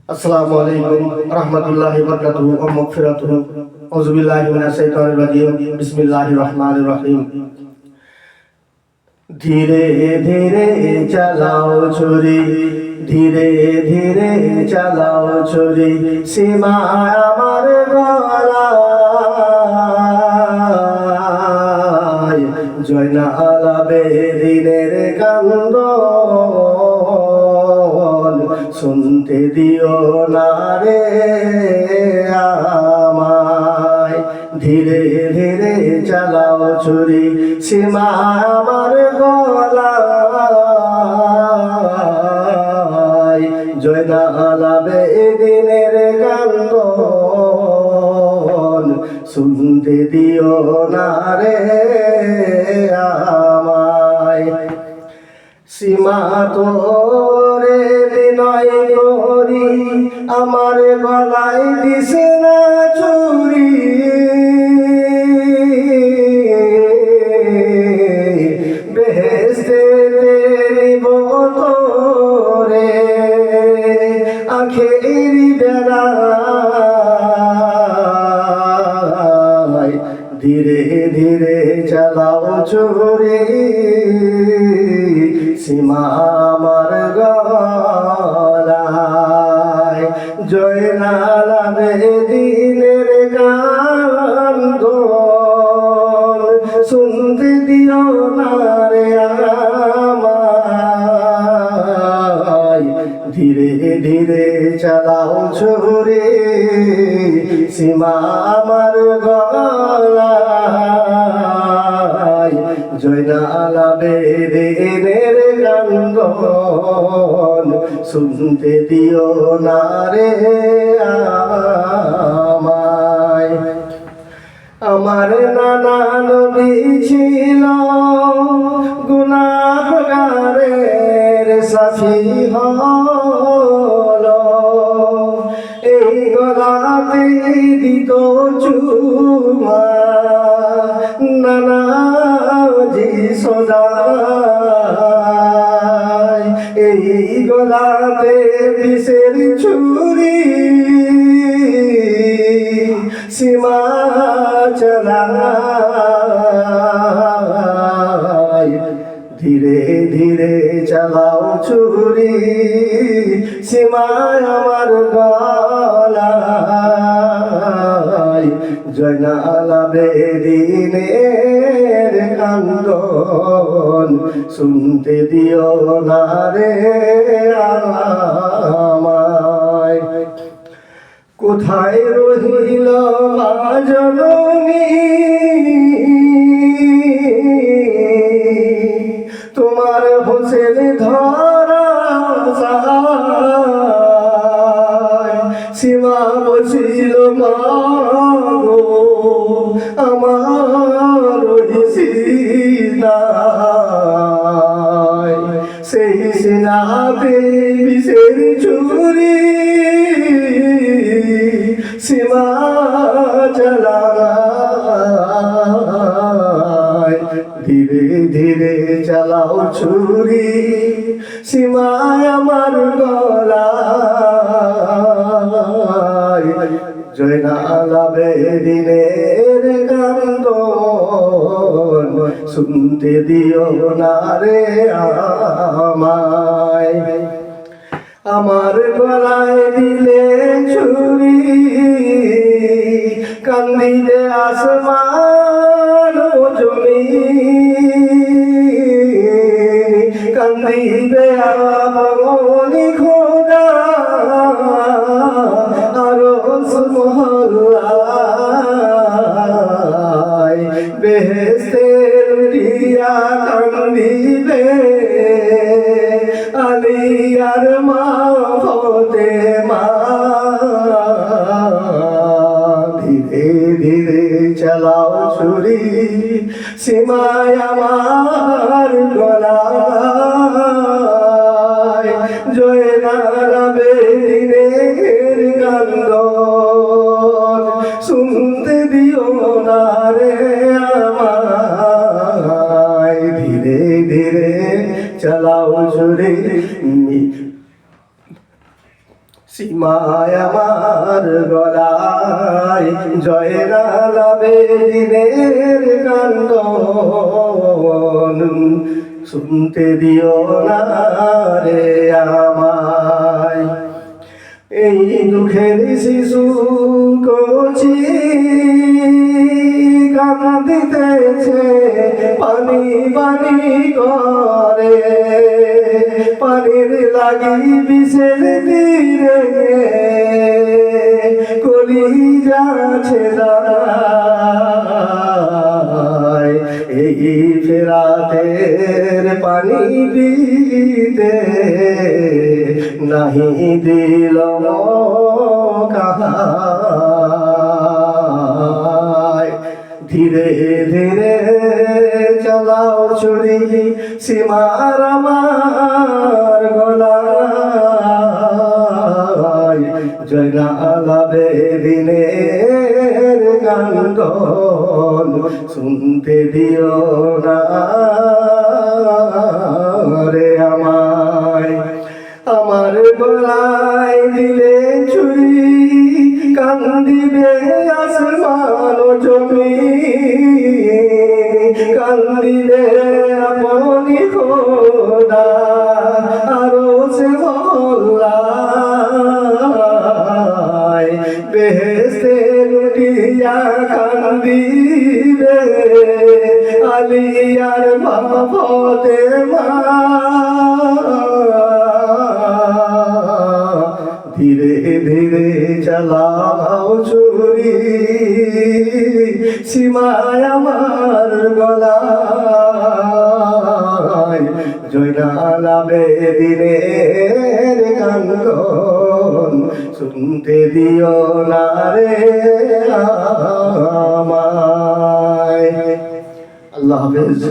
আসসালামু আলাইকুম রাহমাতুল্লাহি ওয়া বারাকাতুহু ওয়া মাগফিরাতুহু আউযু বিল্লাহি মিনাশ শাইতানির রাজিম বিসমিল্লাহির রহমানির রহিম ধীরে ধীরে চালাও ছুরি ধীরে ধীরে চালাও ছুরি সীমা আমার গলায় জয়নাল আবেদিনের কান্দন শুনতে দিও না রে আমায় ধীরে ধীরে চালাও ছুরি সীমা আমার গলায় জয়নাল আবেদিনের কান্দন শুনতে দিও না রে আমায় সীমা তোরে বিনয় করি আমার গলায় দিছে না ছুরি বেহেশতে নিব তোরে আখেরি বেলায় ধীরে ধীরে চালাও ছুরি সীমা আমার গলায় জয়নাল আবেদিনের কান্দন শুনতে দিও না রে আমায় ধীরে ধীরে চালাও ছুরি সীমা আমার গলায় জয়নাল আবেদিনের কান্দন শুনতে দিও না রে আমায় আমার নানা নবী ছিল গুনাহগারের সাথী হলো এই গলাতে দিত চুমা নানাজি সদায় এই গলাতে বিষের ছুরি সীমা চালায় ধীরে ধীরে চালাও ছুরি সীমা আমার গলায় জয়নাল আবেদিনের কান্দন শুনতে দিও না রে আমায় কোথায় রহিল মা জননী তোমার হোসেন ধরা সীমা বসিল মা গো আমার সেই সিনাতে বিষের ছুরি সীমা চালায় ধীরে ধীরে চালাও ছুরি সীমা আমার গলায় জয়নাল আবেদিনের কান্দন শুনতে দিও না রে আমায় আমার গলায় দিলে ছুরি কান্দিলে আসমান জমিন কান্দিবে আপনি খোদা আরশ মহল্লায় বেহেশতের দিয়া কান্দিবে আলিয়ার মা ফাতেমা ধীরে ধীরে চালাও ছুরি সীমায় আমার গলায় জয়নাল আবেদিনের কান্দন শুনতে দিও না রে আমায় ধীরে ধীরে চালাও ছুরি সীমায় আমার গলায় জয়নাল আবেদিনের কান্দন শুনতে দিও না রে আমায়। এই দুঃখের শিশু কচি কাঁদিতেছে পানি পানি করে, পানির লাগি বিষের তীরে কলিজা ছেদায়। এই ফেরাতের পানি পিতে নাহি দিল কাহায়। ধীরে ধীরে চালাও ছুরি সীমার আমার গলায়, জয়নাল আবেদিনের কান্দন শুনতে দিও না রে আমায়। আমার গলায় দিলে ছুরি কান্দিবে আসমান জমিন, কান্দিবে আপনি খোদা আরশে মওলায়। বেহেশতে লুটিয়া কান্দিবে আলী আর মা ফাতেমা। ধীরে ধীরে চালাও ছুরি সীমায় আমার গলায়, জয়নাল আবেদিনের কান্দন শুনতে দিও না রে আমায়। আল্লাহ হাফেজ।